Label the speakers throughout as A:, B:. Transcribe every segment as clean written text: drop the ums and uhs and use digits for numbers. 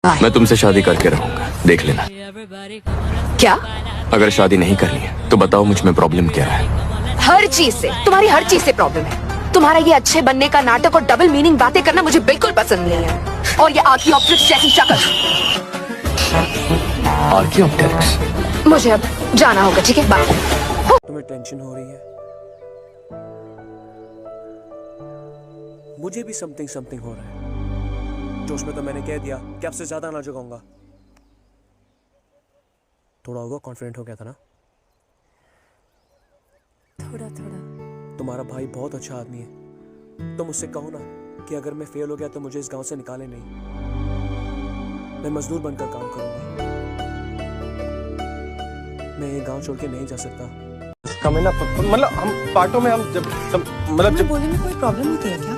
A: मैं तुमसे शादी करके रहूंगा, देख लेना।
B: क्या?
A: अगर शादी नहीं करनी है तो बताओ मुझ में प्रॉब्लम क्या है।
B: हर चीज से, तुम्हारी हर चीज से प्रॉब्लम है। तुम्हारा ये अच्छे बनने का नाटक और डबल मीनिंग बातें करना मुझे बिल्कुल पसंद नहीं है। और ये आर्कियोप्टेरिक्स जैसी शक्ल।
A: आर्कियोप्टेरिक्स?
B: मुझे अब जाना होगा, ठीक है? बाय।
C: तुम्हें टेंशन हो रही है? मुझे भी समथिंग समथिंग हो रहा है। जोश में तो मैंने कह दिया कि आपसे ज्यादा ना जगाऊंगा। थोड़ा होगा कॉन्फिडेंट हो गया था ना?
B: थोड़ा थोड़ा।
C: तुम्हारा भाई बहुत अच्छा आदमी है। तो मुझसे कहो ना कि अगर मैं फेल हो गया तो मुझे इस गांव से निकाले नहीं। मैं मजदूर बनकर काम करूंगा। मैं ये गांव छोड़ के नहीं जा सकता।
D: मतलब हम पार्टों में हम जब मतलब जब
B: बोलने में कोई प्रॉब्लम होती है क्या?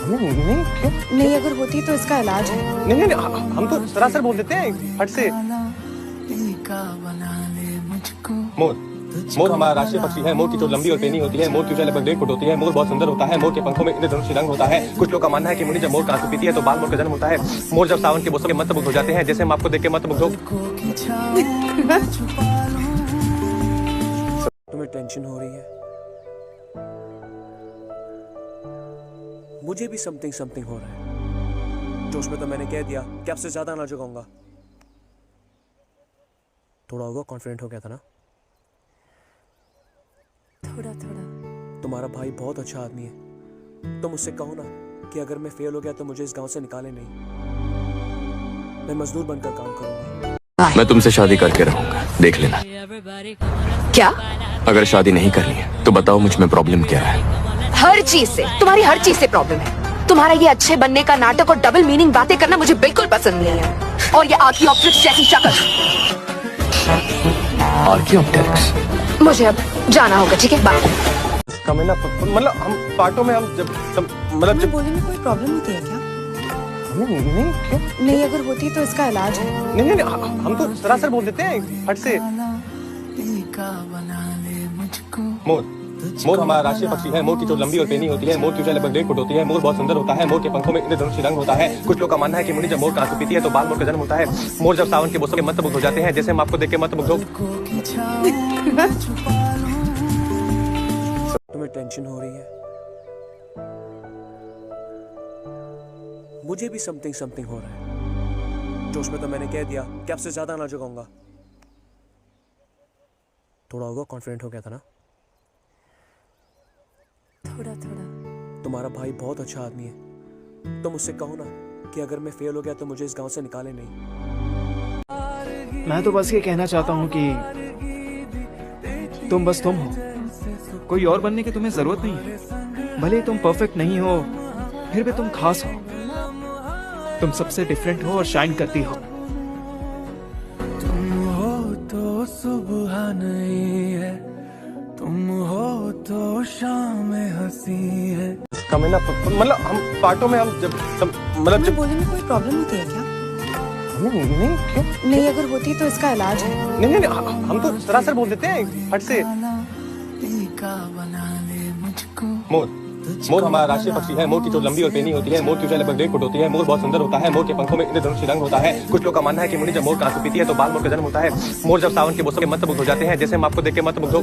D: नहीं नहीं क्यों
B: नहीं, अगर होती तो इसका इलाज है।
D: नहीं नहीं हम तो सरासर बोल देते हैं फट से। मोर मोर हमारा राष्ट्रीय पक्षी है। मोर की चोट लंबी और पेनी होती है। मोर की ऊंचाई लगभग 1.5 फुट होती है। मोर बहुत सुंदर होता है। मोर के पंखों में इंद्रधनुषी रंग होता है। कुछ लोग का मानना है कि मुनि जब मोर का आंसू पीती है तो बाल मोर का जन्म होता है। मोर जब सावन के मौसम के मंत्रमुग्ध हो जाते हैं, जैसे हम आपको देख के मंत्रमुग्ध हो।
C: तुम्हें टेंशन हो रही है? मुझे भी समथिंग समथिंग हो रहा है। जोश में तो मैंने कह दिया कि आपसे ज्यादा ना जगाऊंगा। थोड़ा होगा कॉन्फिडेंट हो गया था ना?
B: थोड़ा थोड़ा।
C: तुम्हारा भाई बहुत अच्छा आदमी है। तो मुझसे कहो ना कि अगर मैं फेल हो गया तो मुझे इस गांव से निकाले नहीं। मैं मजदूर बनकर काम करूंगा।
A: मैं तुमसे शादी करके रहूंगा, देख लेना।
B: क्या?
A: अगर शादी नहीं करनी है तो बताओ मुझ में प्रॉब्लम क्या है।
B: हर चीज से, तुम्हारी हर चीज से प्रॉब्लम है। तुम्हारा ये अच्छे बनने का नाटक और डबल मीनिंग बातें करना मुझे बिल्कुल पसंद नहीं है। और ये आर्कियोप्टेरिक्स जैसी शक्ल।
A: आर्कियोप्टेरिक्स?
B: मुझे अब जाना होगा, ठीक है? बाय।
D: मतलब हम पार्टों में हम जब मतलब जब
B: बोलने में कोई प्रॉब्लम होती है क्या?
D: नहीं नहीं क्यों
B: नहीं, अगर होती तो इसका इलाज है।
D: नहीं नहीं हम तो सरासर बोल देते हैं फट से। मोर मोर हमारा राष्ट्रीय पक्षी है। मोर की चोट लंबी और पेनी होती है। मोर की ऊंचाई लगभग 1.5 फुट होती है। मोर बहुत सुंदर होता है। मोर के पंखों में इंद्रधनुषी रंग होता है। कुछ लोग का मानना है कि मुनि जब मोर का आंसू पीती है तो बाल मोर का जन्म होता है। मोर जब सावन के मौसम के मंत्रमुग्ध हो जाते हैं, जैसे हम आपको देख के मंत्रमुग्ध हो।
C: तुम्हें टेंशन हो रही है? मुझे भी समथिंग समथिंग हो रहा है। जोश में तो मैंने कह दिया कि आपसे ज्यादा ना जगाऊंगा। थोड़ा होगा कॉन्फिडेंट हो गया था ना?
B: थोड़ा थोड़ा।
C: तुम्हारा भाई बहुत अच्छा आदमी है। तो मुझसे कहो ना कि अगर मैं फेल हो गया तो मुझे इस गांव से निकाले नहीं।
E: मैं तो बस ये कहना चाहता हूँ कि तुम बस तुम हो। कोई और बनने की तुम्हें जरूरत नहीं है। भले तुम परफेक्ट नहीं हो, फिर भी तुम खास हो। तुम सबसे डिफरेंट हो और शाइन करती हो।
F: तुम हो तो सुबह नहीं है, तुम हो तो शाम हंसी है।
D: मतलब हम पार्टों में हम जब मतलब जब
B: बोलने में कोई प्रॉब्लम होती है क्या?
D: नहीं नहीं क्यों
B: नहीं, अगर होती तो इसका इलाज है।
D: नहीं नहीं हम तो सरासर बोल देते हैं फट से। मोर मोर हमारा राष्ट्रीय पक्षी है। मोर की चोट लंबी और पेनी होती है। मोर की ऊंचाई लगभग 1.5 फुट होती है। मोर बहुत सुंदर होता है। मोर के पंखों में इंद्रधनुषी रंग होता है। कुछ लोग का मानना है कि मुनि जब मोर का आंसू पीती है तो बाल मोर का जन्म होता है। मोर जब सावन के मौसम के मंत्रमुग्ध हो जाते हैं, जैसे हम आपको देख के मंत्रमुग्ध हो।